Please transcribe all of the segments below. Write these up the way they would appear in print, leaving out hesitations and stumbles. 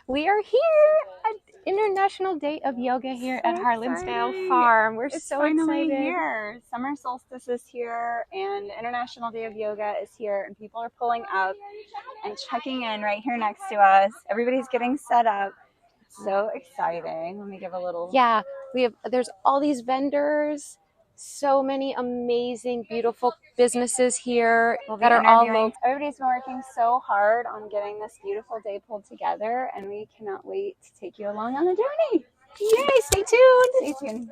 We are here at International Day of Yoga here at Harlansdale Farm. We're so finally excited. Here. Summer solstice is here and International Day of Yoga is here and people are pulling up and checking in right here next to us. Everybody's getting set up. So exciting. Let me give a little. Yeah, there's all these vendors, so many amazing, beautiful businesses here that are all local. Everybody's been working so hard on getting this beautiful day pulled together, and we cannot wait to take you along on the journey. Yay, stay tuned. Stay tuned.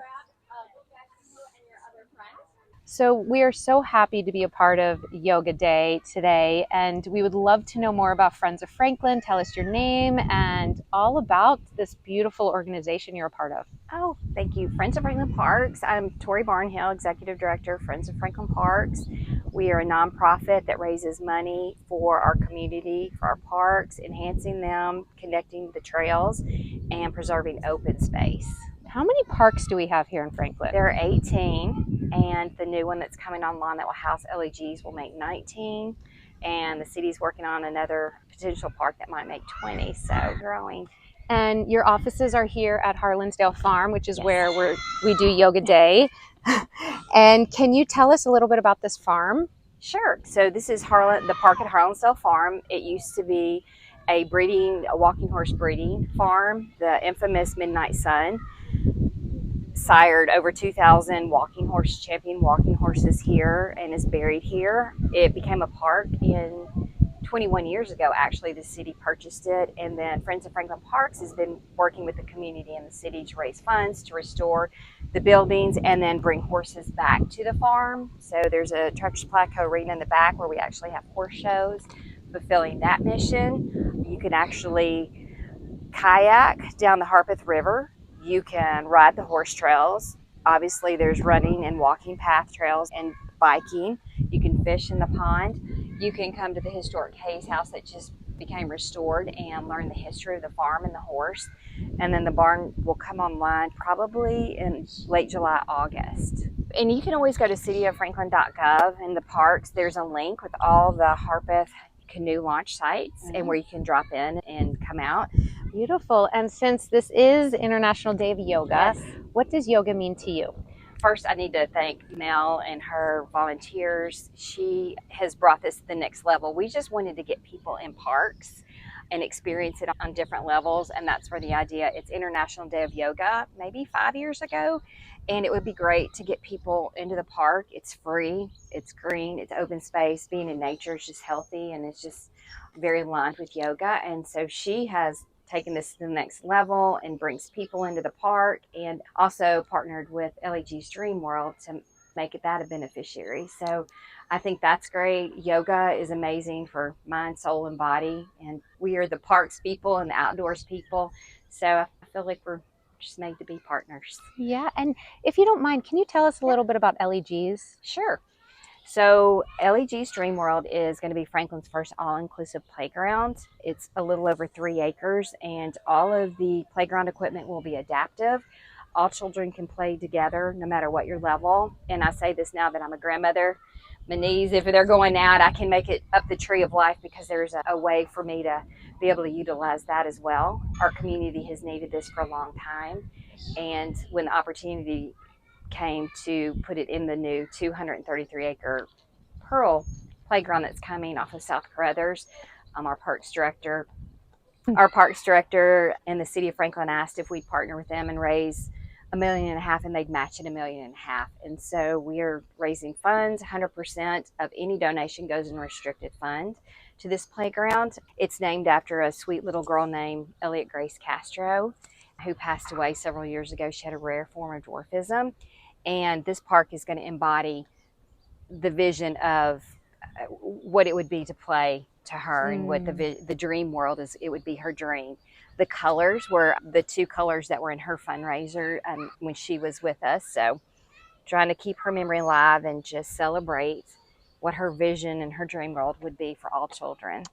So we are so happy to be a part of Yoga Day today, and we would love to know more about Friends of Franklin. Tell us your name and all about this beautiful organization you're a part of. Oh, thank you. Friends of Franklin Parks. I'm Tori Barnhill, Executive Director of Friends of Franklin Parks. We are a nonprofit that raises money for our community, for our parks, enhancing them, connecting the trails, and preserving open space. How many parks do we have here in Franklin? There are 18, and the new one that's coming online that will house LEGs will make 19, and the city's working on another potential park that might make 20, so growing. And your offices are here at Harlansdale Farm, which is where we do Yoga Day. And can you tell us a little bit about this farm? Sure. So this is the park at Harlansdale Farm. It used to be a walking horse breeding farm. The infamous Midnight Sun sired over 2,000 champion walking horses here and is buried here. It became a park in 21 years ago. Actually, the city purchased it, and then Friends of Franklin Parks has been working with the community and the city to raise funds to restore the buildings and then bring horses back to the farm. So there's a Tractor Supply Co arena in the back where we actually have horse shows fulfilling that mission. You can actually kayak down the Harpeth River. You can ride the horse trails. Obviously, there's running and walking path trails and biking. You can fish in the pond. You can come to the historic Hayes house that just became restored and learn the history of the farm and the horse. And then the barn will come online probably in late July, August. And you can always go to cityoffranklin.gov. In the parks, there's a link with all the Harpeth canoe launch sites and where you can drop in and come out. Beautiful. And since this is International Day of Yoga, what does yoga mean to you? First, I need to thank Mel and her volunteers. She has brought this to the next level. We just wanted to get people in parks and experience it on different levels, and that's where the idea. It's International Day of Yoga, maybe 5 years ago, and it would be great to get people into the park. It's free, it's green, it's open space. Being in nature is just healthy, and it's just very aligned with yoga. And so she has taken this to the next level and brings people into the park, and also partnered with LEG's Dream World to make that a beneficiary. So I think that's great. Yoga is amazing for mind, soul, and body, and we are the parks people and the outdoors people. So I feel like we're just made to be partners. Yeah, and if you don't mind, can you tell us a little bit about LEG's? Sure. So LEG's Dream World is going to be Franklin's first all-inclusive playground. It's a little over 3 acres, and all of the playground equipment will be adaptive. All children can play together no matter what your level. And I say this now that I'm a grandmother. My knees, if they're going out, I can make it up the tree of life because there's a way for me to be able to utilize that as well. Our community has needed this for a long time. And when the opportunity came to put it in the new 233-acre Pearl playground that's coming off of South Carruthers, our parks director and the city of Franklin asked if we'd partner with them and raise $1.5 million, and they'd match it $1.5 million. And so we are raising funds. 100% of any donation goes in restricted fund to this playground. It's named after a sweet little girl named Elliot Grace Castro, who passed away several years ago. She had a rare form of dwarfism. And this park is going to embody the vision of what it would be to play to her, and what the dream world is. It would be her dream. The colors were the 2 colors that were in her fundraiser when she was with us. So trying to keep her memory alive and just celebrate what her vision and her dream world would be for all children.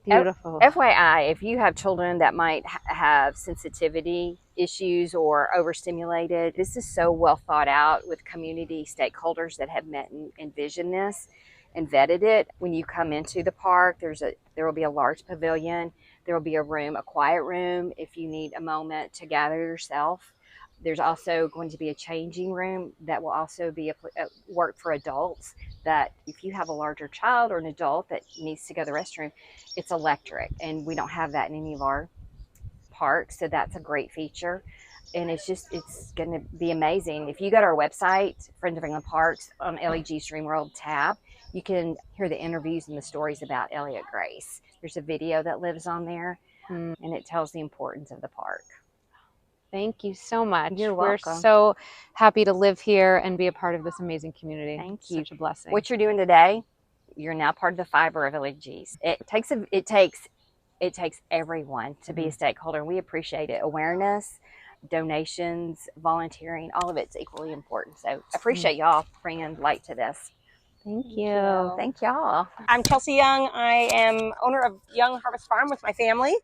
Beautiful. FYI, if you have children that might have sensitivity issues or overstimulated, this is so well thought out with community stakeholders that have met and envisioned this. and vetted it. When you come into the park, there will be a large pavilion. There will be a room, a quiet room, if you need a moment to gather yourself. There's also going to be a changing room that will also be a work for adults, that if you have a larger child or an adult that needs to go to the restroom, it's electric, and we don't have that in any of our parks, so that's a great feature. And it's going to be amazing. If you go to our website, Friends of England Parks, on LEG Stream World tab, you can hear the interviews and the stories about Elliot Grace. There's a video that lives on there, and it tells the importance of the park. Thank you so much. You're We're welcome. so happy to live here and be a part of this amazing community. Thank you. Such a blessing. What you're doing today, you're now part of the fiber of LEGs. It takes everyone to be a stakeholder. We appreciate it. Awareness, donations, volunteering, all of it's equally important. So I appreciate y'all bringing light to this. Thank you. Thank y'all. I'm Chelsea Young. I am owner of Young Harvest Farm with my family,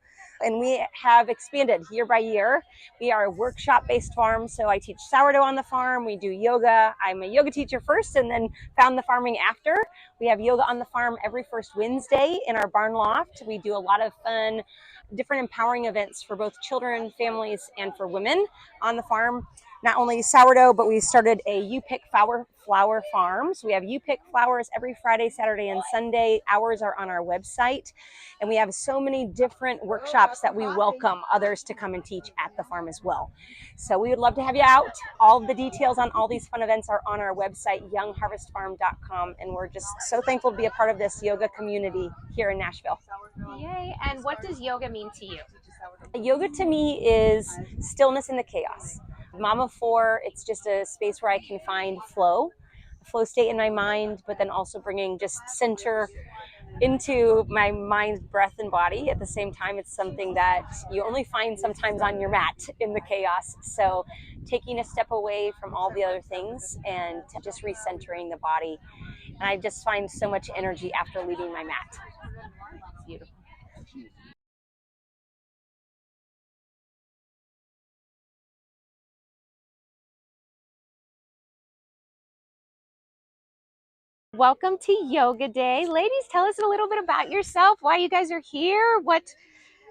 and we have expanded year by year. We are a workshop-based farm, so I teach sourdough on the farm. We do yoga. I'm a yoga teacher first and then found the farming after. We have yoga on the farm every first Wednesday in our barn loft. We do a lot of fun, different empowering events for both children, families, and for women on the farm. Not only sourdough, but we started a You Pick Flower farm. So we have You Pick flowers every Friday, Saturday, and Sunday. Hours are on our website. And we have so many different workshops that we welcome others to come and teach at the farm as well. So we would love to have you out. All the details on all these fun events are on our website, youngharvestfarm.com. And we're just so thankful to be a part of this yoga community here in Nashville. Yay. And what does yoga mean to you? Yoga to me is stillness in the chaos. Mom of four, it's just a space where I can find flow state in my mind, but then also bringing just center into my mind, breath, and body. At the same time, it's something that you only find sometimes on your mat in the chaos. So taking a step away from all the other things and just recentering the body. And I just find so much energy after leaving my mat. Beautiful. Welcome to Yoga Day. Ladies, tell us a little bit about yourself, why you guys are here, what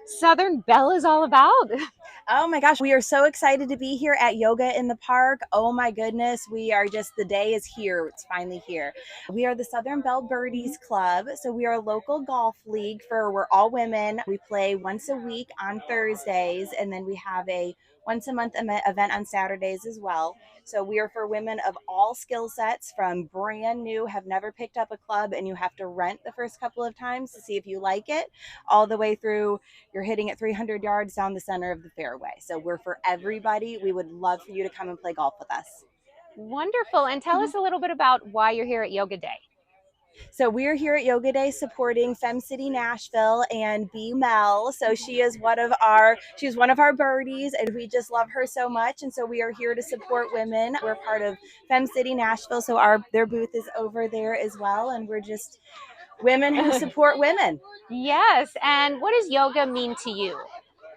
Southern Belle is all about. Oh my gosh, we are so excited to be here at Yoga in the Park. Oh my goodness, we are just, the day is here. It's finally here. We are the Southern Belle Birdies Club. So we are a local golf league we're all women. We play once a week on Thursdays, and then we have a once a month event on Saturdays as well. So we are for women of all skill sets, from brand new, have never picked up a club, and you have to rent the first couple of times to see if you like it, all the way through you're hitting it 300 yards down the center of the fairway. So we're for everybody. We would love for you to come and play golf with us. Wonderful. And tell us a little bit about why you're here at Yoga Day. So we're here at Yoga Day supporting FemCity Nashville and Mel. So she's one of our birdies, and we just love her so much. And so we are here to support women. We're part of FemCity Nashville, so their booth is over there as well, and we're just women who support women. Yes. And what does yoga mean to you?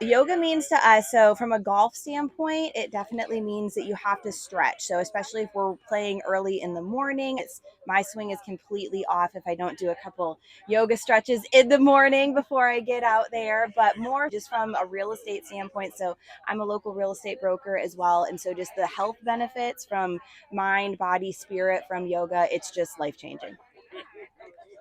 Yoga means to us, so from a golf standpoint, it definitely means that you have to stretch. So especially if we're playing early in the morning, my swing is completely off if I don't do a couple yoga stretches in the morning before I get out there. But more just from a real estate standpoint. So I'm a local real estate broker as well. And so just the health benefits from mind, body, spirit from yoga, it's just life-changing.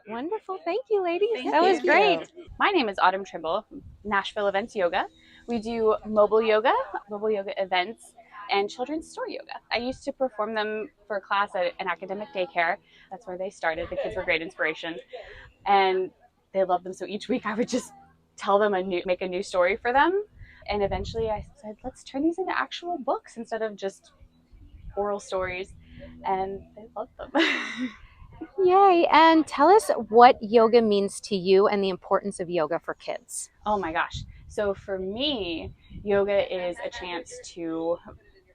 Wonderful. Thank you, ladies. That was great. My name is Autumn Trimble, Nashville Events Yoga. We do mobile yoga events, and children's story yoga. I used to perform them for a class at an academic daycare. That's where they started. The kids were great inspiration, and they loved them. So each week I would just tell them make a new story for them. And eventually I said, let's turn these into actual books instead of just oral stories. And they loved them. Yay. And tell us what yoga means to you and the importance of yoga for kids. Oh my gosh. So for me, yoga is a chance to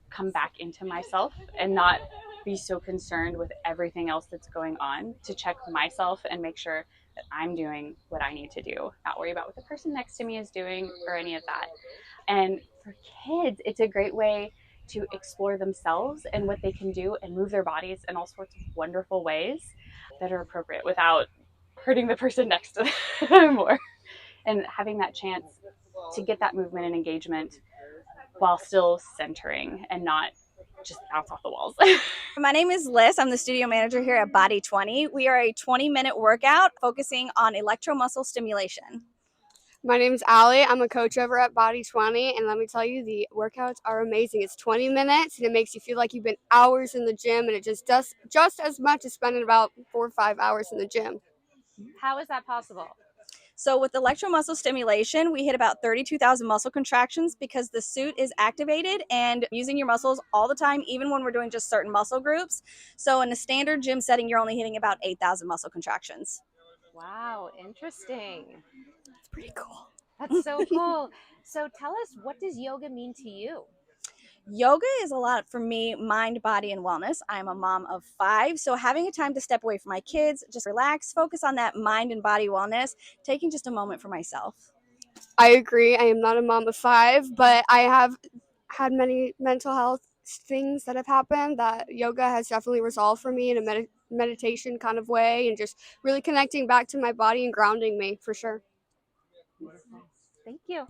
come back into myself and not be so concerned with everything else that's going on, to check myself and make sure that I'm doing what I need to do, not worry about what the person next to me is doing or any of that. And for kids, it's a great way to explore themselves and what they can do and move their bodies in all sorts of wonderful ways that are appropriate without hurting the person next to them more. And having that chance to get that movement and engagement while still centering and not just bounce off the walls. My name is Liz. I'm the studio manager here at BODY20. We are a 20-minute workout focusing on electromuscle stimulation. My name's Elli. I'm a coach over at BODY20, and let me tell you, the workouts are amazing. It's 20 minutes, and it makes you feel like you've been hours in the gym, and it just does just as much as spending about 4 or 5 hours in the gym. How is that possible? So with electromuscle stimulation, we hit about 32,000 muscle contractions because the suit is activated and using your muscles all the time, even when we're doing just certain muscle groups. So in a standard gym setting, you're only hitting about 8,000 muscle contractions. Wow, interesting. It's pretty cool. That's so cool. So tell us, what does yoga mean to you? Yoga is a lot for me, mind, body, and wellness. I'm a mom of 5, so having a time to step away from my kids, just relax, focus on that mind and body wellness, taking just a moment for myself. I agree. I am not a mom of 5, but I have had many mental health things that have happened that yoga has definitely resolved for me in a meditation kind of way, and just really connecting back to my body and grounding me for sure. Thank you.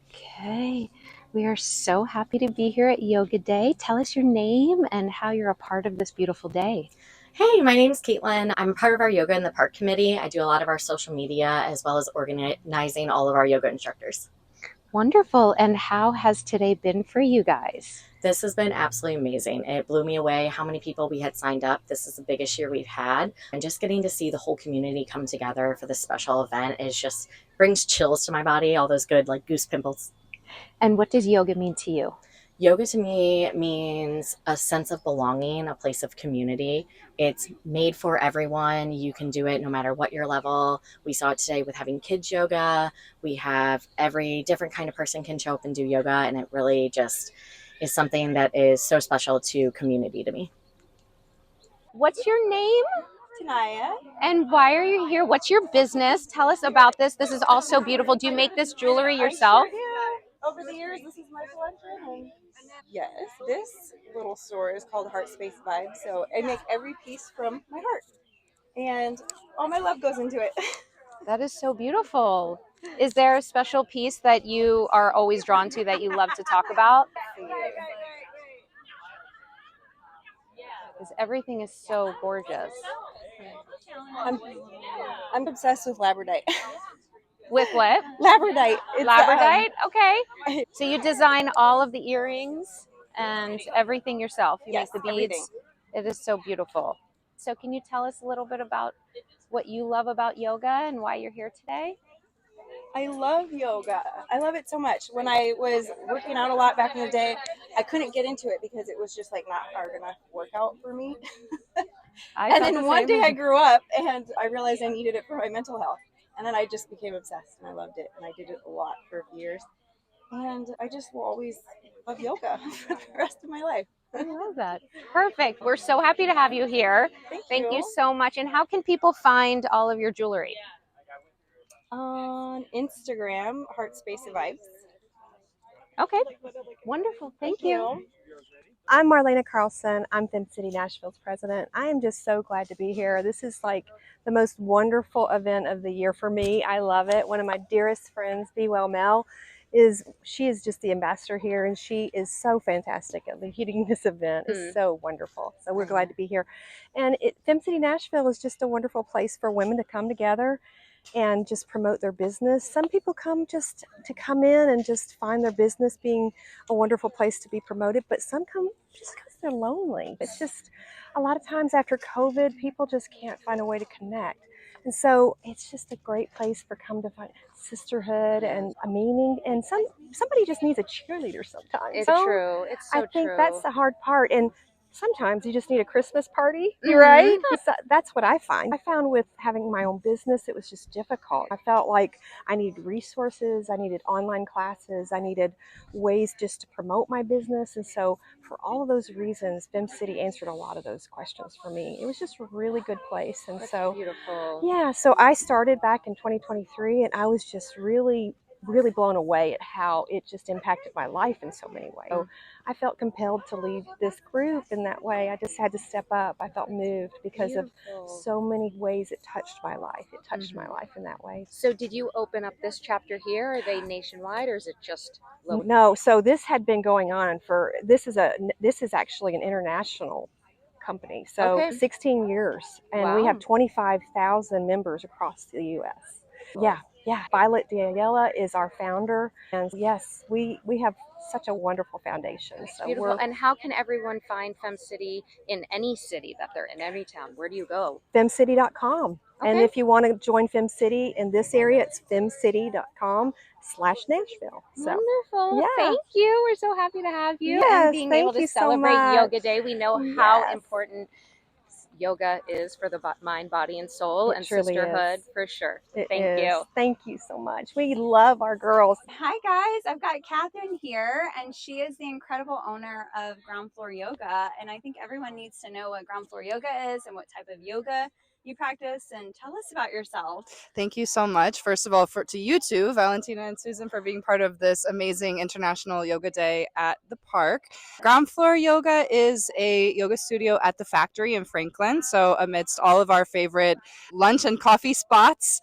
Okay. We are so happy to be here at Yoga Day. Tell us your name and how you're a part of this beautiful day. Hey, my name's Caitlin. I'm part of our Yoga in the Park committee. I do a lot of our social media as well as organizing all of our yoga instructors. Wonderful. And how has today been for you guys? This has been absolutely amazing. It blew me away how many people we had signed up. This is the biggest year we've had. And just getting to see the whole community come together for this special event is just brings chills to my body, all those good like goose pimples. And what does yoga mean to you? Yoga to me means a sense of belonging, a place of community. It's made for everyone. You can do it no matter what your level. We saw it today with having kids yoga. We have every different kind of person can show up and do yoga, and it really just is something that is so special to community to me. What's your name? Tanaya. And why are you here? What's your business? Tell us about this. This is all so beautiful. Do you make this jewelry yourself? I sure do. Over the years, this is my collection. Yes, this little store is called Heart Space Vibe. So I make every piece from my heart, and all my love goes into it. That is so beautiful. Is there a special piece that you are always drawn to that you love to talk about? Because everything is so gorgeous. I'm obsessed with labradorite. With what? Labradorite. Labradorite? Okay. So you design all of the earrings and everything yourself. You Yes, make the beads. everything. It is so beautiful. So can you tell us a little bit about what you love about yoga and why you're here today? I love yoga. I love it so much. When I was working out a lot back in the day, I couldn't get into it because it was just like not hard enough workout for me. And then one day I grew up and I realized I needed it for my mental health. And then I just became obsessed and I loved it. And I did it a lot for years. And I just will always love yoga for the rest of my life. I love that. Perfect. We're so happy to have you here. Thank you so much. And how can people find all of your jewelry? On Instagram, Heart Space Vibes. Okay. Wonderful. Thank you. I'm Marlena Carlson. I'm FemCity Nashville's president. I am just so glad to be here. This is like the most wonderful event of the year for me. I love it. One of my dearest friends, Well Mel, she is just the ambassador here, and she is so fantastic at leading this event. It's so wonderful. So we're glad to be here. And FemCity Nashville is just a wonderful place for women to come together and just promote their business. Some people come just to come in and just find their business being a wonderful place to be promoted, but some come just because they're lonely. It's just a lot of times after COVID, people just can't find a way to connect. And so it's just a great place for come to find sisterhood and a meaning. And somebody just needs a cheerleader sometimes. It's true. It's so true. I think that's the hard part. And sometimes you just need a Christmas party, right? That's what I find. I found with having my own business, it was just difficult. I felt like I needed resources, I needed online classes, I needed ways just to promote my business. And so for all of those reasons, FemCity answered a lot of those questions for me. It was just a really good place. And That's so beautiful. Yeah, so I started back in 2023 and I was just really really blown away at how it just impacted my life in so many ways. So I felt compelled to lead this group in that way. I just had to step up. I felt moved because of so many ways it touched my life. It touched my life in that way. So did you open up this chapter here? Are they nationwide or is it just local? No, so this had been going on for, this is actually an international company. So 16 years, and we have 25,000 members across the U.S. Yeah. Violet DeYoe is our founder, and yes, we have such a wonderful foundation. So beautiful. And how can everyone find FemCity in any city that they're in, any town? Where do you go? FemCity.com. And if you want to join FemCity in this area, it's FemCity.com/Nashville. So, wonderful. Yeah. Thank you. We're so happy to have you. Yes, And being thank able to you so celebrate much. Yoga Day. We know how Yes. important yoga is for the mind, body, and soul, It and truly sisterhood is. for sure. Thank you. you. Thank you so much. We love our girls. Hi guys, I've got Catherine here, and she is the incredible owner of Ground Floor Yoga. And I think everyone needs to know what Ground Floor Yoga is and what type of yoga you practice, and tell us about yourself. Thank you so much. First of all, to you two, Valentina and Susan, for being part of this amazing International Yoga Day at the park. Ground Floor Yoga is a yoga studio at the factory in Franklin. So amidst all of our favorite lunch and coffee spots.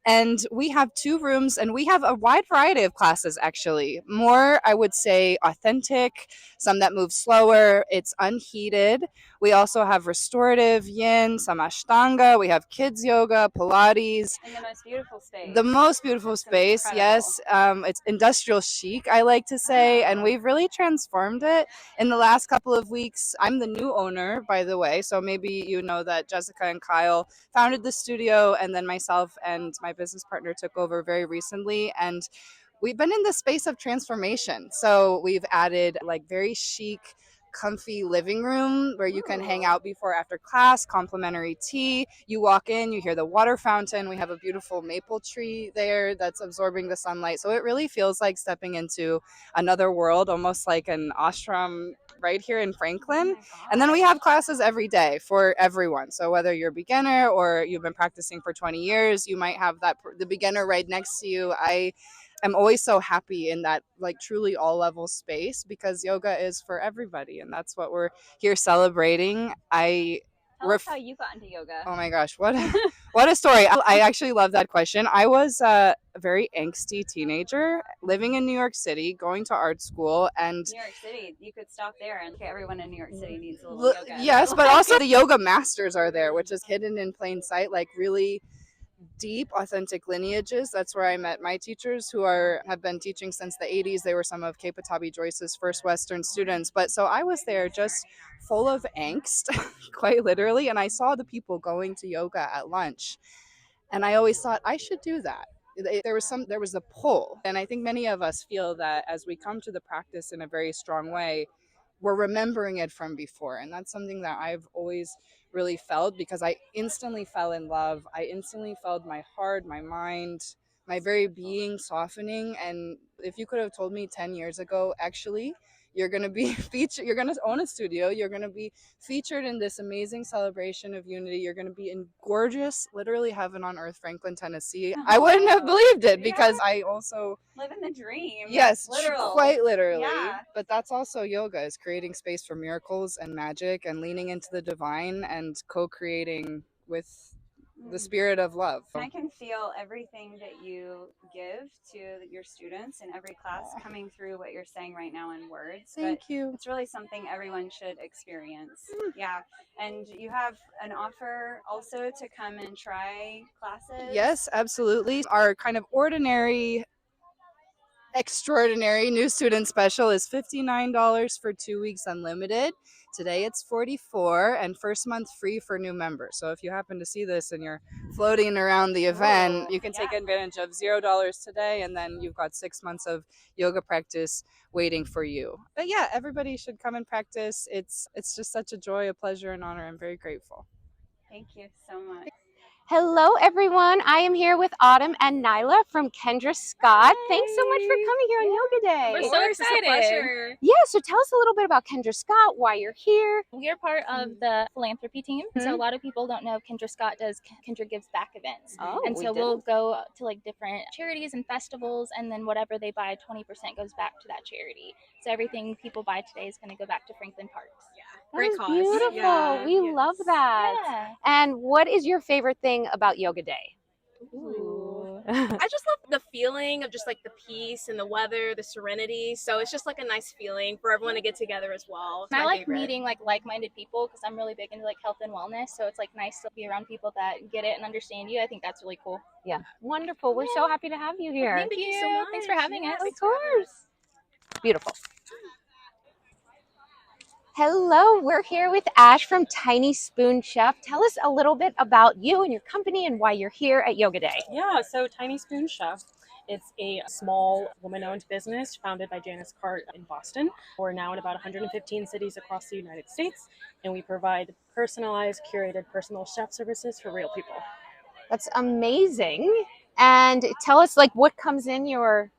And we have 2 rooms, and we have a wide variety of classes, actually. More, I would say, authentic, some that move slower. It's unheated. We also have restorative, yin, some ashtanga. We have kids yoga, Pilates. And the most beautiful space. The most beautiful space, yes. It's industrial chic, I like to say, and we've really transformed it in the last couple of weeks. I'm the new owner, by the way, so maybe you know that Jessica and Kyle founded the studio, and then myself and my business partner took over very recently, and we've been in the space of transformation. So we've added like very chic, comfy living room where you can hang out before after class, complimentary tea. You walk in, you hear the water fountain. We have a beautiful maple tree there that's absorbing the sunlight. So it really feels like stepping into another world, almost like an ashram right here in Franklin. And then we have classes every day for everyone. So whether you're a beginner or you've been practicing for 20 years, you might have the beginner right next to you. I'm always so happy in that like truly all level space, because yoga is for everybody, and that's what we're here celebrating. Tell us how you got into yoga. Oh my gosh, what a story. I actually love that question. I was a very angsty teenager living in New York City, going to art school, and New York City, you could stop there and everyone in New York City needs a little yoga. Yes, but also the yoga masters are there, which is hidden in plain sight, like really deep, authentic lineages. That's where I met my teachers, who have been teaching since the 80s. They were some of K. Patabi Joyce's first Western students. But so I was there just full of angst, quite literally, and I saw the people going to yoga at lunch. And I always thought I should do that. There was a pull. And I think many of us feel that as we come to the practice in a very strong way, we're remembering it from before. And that's something that I've always really felt, because I instantly fell in love. I instantly felt my heart, my mind, my very being softening. And if you could have told me 10 years ago, actually, you're going to be featured, you're going to own a studio, you're going to be featured in this amazing celebration of unity, you're going to be in gorgeous, literally heaven on earth, Franklin, Tennessee, I wouldn't have believed it, because I also living the dream. Yes, literal. quite literally. Yeah. But that's also yoga, is creating space for miracles and magic and leaning into the divine and co-creating with the spirit of love. I can feel everything that you give to your students in every class coming through what you're saying right now in words. Thank you. It's really something everyone should experience. Yeah. And you have an offer also to come and try classes? Yes, absolutely. Our kind of extraordinary new student special is $59 for 2 weeks unlimited. Today it's $44, and first month free for new members. So if you happen to see this and you're floating around the event, you can take advantage of $0 today, and then you've got 6 months of yoga practice waiting for you. But yeah, everybody should come and practice. It's just such a joy, a pleasure, and honor. I'm very grateful. Thank you so much. Hello, everyone. I am here with Autumn and Nyla from Kendra Scott. Thanks so much for coming here on Yoga Day. We're so excited. Yeah, so tell us a little bit about Kendra Scott, why you're here. We are part of the philanthropy team. So a lot of people don't know Kendra Scott does Kendra Gives Back events. And so we'll go to like different charities and festivals, and then whatever they buy, 20% goes back to that charity. So everything people buy today is going to go back to Franklin Parks. That is beautiful. We love that. Yeah. And what is your favorite thing about Yoga Day? I just love the feeling of just like the peace and the weather, the serenity. So it's just like a nice feeling for everyone to get together as well. I like meeting like-minded people because I'm really big into like health and wellness. So it's like nice to be around people that get it and understand you. I think that's really cool. Yeah, wonderful. We're so happy to have you here. Thank you so much. Thanks for having us. Of course. Beautiful. Hello, we're here with Ash from Tiny Spoon Chef. Tell us a little bit about you and your company and why you're here at Yoga Day. Yeah, so Tiny Spoon Chef, it's a small woman-owned business founded by Janice Cart in Boston. We're now in about 115 cities across the United States, and we provide personalized, curated personal chef services for real people. That's amazing. And tell us like what comes in your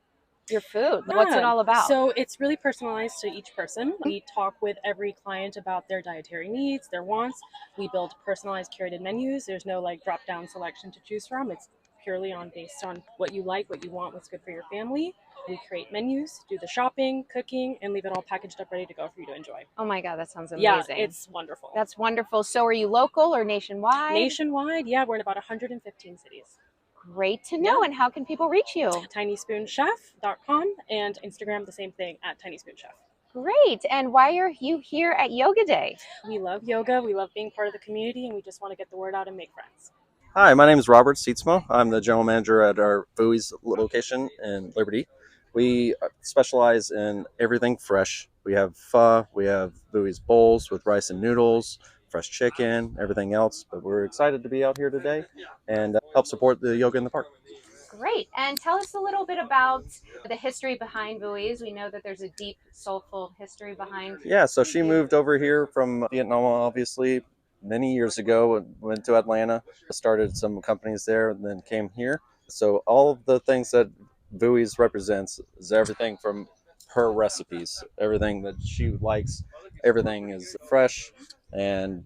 food. What's it all about? So it's really personalized to each person. We talk with every client about their dietary needs, their wants. We build personalized curated menus. There's no like drop down selection to choose from. It's purely based on what you like, what you want, what's good for your family. We create menus, do the shopping, cooking, and leave it all packaged up ready to go for you to enjoy. Oh my God, that sounds amazing. Yeah, it's wonderful. That's wonderful. So are you local or nationwide? Nationwide, yeah, we're in about 115 cities. Great to know. Yeah. And how can people reach you? TinySpoonChef.com and Instagram, the same thing, @TinySpoonChef. Great. And why are you here at Yoga Day? We love yoga. We love being part of the community, and we just want to get the word out and make friends. Hi, my name is Robert Seatsma. I'm the general manager at our Vuori's location in Liberty. We specialize in everything fresh. We have pho, we have Vuori's bowls with rice and noodles, fresh chicken, everything else. But we're excited to be out here today and help support the yoga in the park. Great. And tell us a little bit about the history behind Vuori's. We know that there's a deep, soulful history behind. Yeah, so she moved over here from Vietnam, obviously, many years ago, and went to Atlanta, started some companies there, and then came here. So all of the things that Vuori's represents is everything from her recipes, everything that she likes, everything is fresh and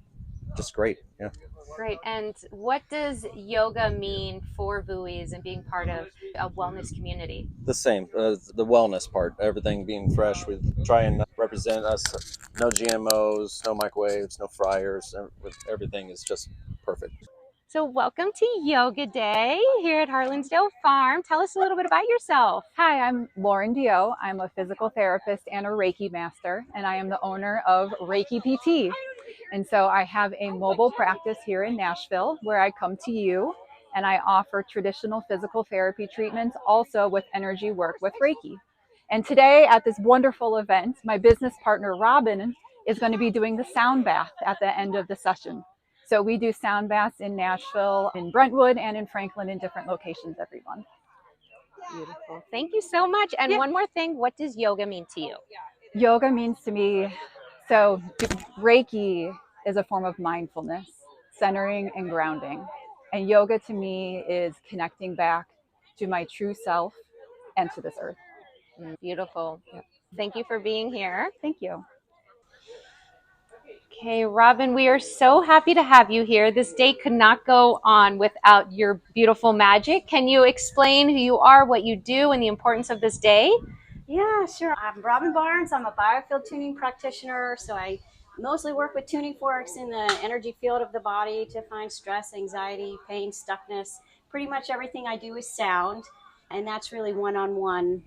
just great. Yeah. Great. And what does yoga mean for Vuori's and being part of a wellness community? The same, the wellness part, everything being fresh. We try and represent us, no GMOs, no microwaves, no fryers, everything is just perfect. So welcome to Yoga Day here at Harlansdale Farm. Tell us a little bit about yourself. Hi, I'm Lauren DeYoe. I'm a physical therapist and a Reiki master, and I am the owner of Reiki PT. And so I have a mobile practice here in Nashville where I come to you and I offer traditional physical therapy treatments also with energy work with Reiki. And today at this wonderful event, my business partner Robin is going to be doing the sound bath at the end of the session. So we do sound baths in Nashville, in Brentwood, and in Franklin in different locations every month. Beautiful. Thank you so much. And one more thing, what does yoga mean to you? Yoga means to me, so Reiki is a form of mindfulness, centering and grounding. And yoga to me is connecting back to my true self and to this earth. Beautiful. Yep. Thank you for being here. Thank you. Okay, Robin, we are so happy to have you here. This day could not go on without your beautiful magic. Can you explain who you are, what you do, and the importance of this day? Yeah, sure. I'm Robin Barnes. I'm a biofield tuning practitioner. So I mostly work with tuning forks in the energy field of the body to find stress, anxiety, pain, stuckness. Pretty much everything I do is sound. And that's really one-on-one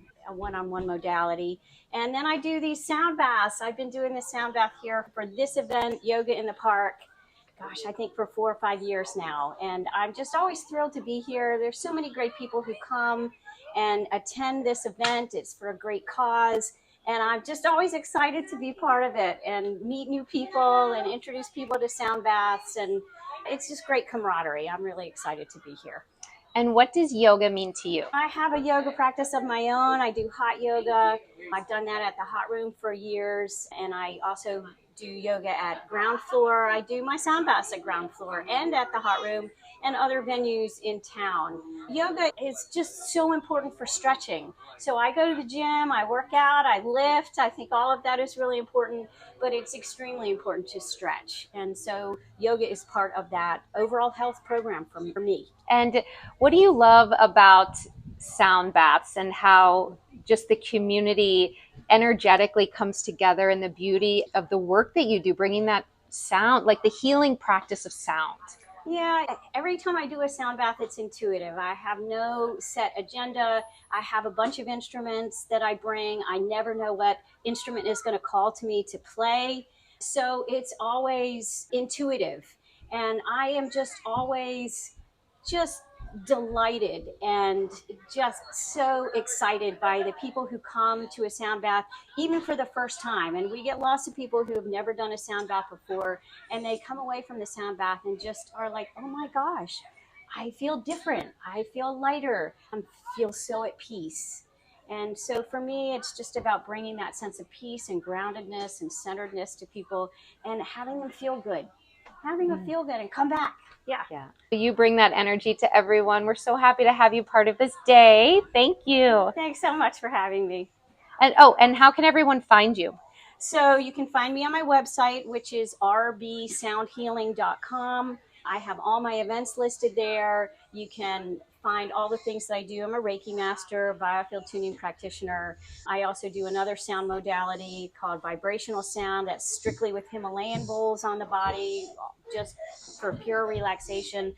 modality. And then I do these sound baths. I've been doing this sound bath here for this event, Yoga in the Park, I think for 4 or 5 years now. And I'm just always thrilled to be here. There's so many great people who come and attend this event. It's for a great cause. And I'm just always excited to be part of it and meet new people and introduce people to sound baths. And it's just great camaraderie. I'm really excited to be here. And what does yoga mean to you? I have a yoga practice of my own. I do hot yoga. I've done that at the hot room for years. And I also do yoga at ground floor. I do my sound baths at ground floor and at the hot room and other venues in town. Yoga is just so important for stretching. So I go to the gym, I work out, I lift. I think all of that is really important, but it's extremely important to stretch. And so yoga is part of that overall health program for me. And what do you love about sound baths and how just the community energetically comes together and the beauty of the work that you do, bringing that sound, like the healing practice of sound? Yeah, every time I do a sound bath, it's intuitive. I have no set agenda. I have a bunch of instruments that I bring. I never know what instrument is going to call to me to play. So it's always intuitive. And I am just always just delighted and just so excited by the people who come to a sound bath, even for the first time. And we get lots of people who have never done a sound bath before, and they come away from the sound bath and just are like, oh my gosh, I feel different. I feel lighter. I feel so at peace. And so for me, it's just about bringing that sense of peace and groundedness and centeredness to people and having them feel good, having them feel good and come back. Yeah. You bring that energy to everyone. We're so happy to have you part of this day. Thank you. Thanks so much for having me. And how can everyone find you? So you can find me on my website, which is rbsoundhealing.com. I have all my events listed there. You can find all the things that I do. I'm a Reiki master, biofield tuning practitioner. I also do another sound modality called vibrational sound that's strictly with Himalayan bowls on the body, just for pure relaxation.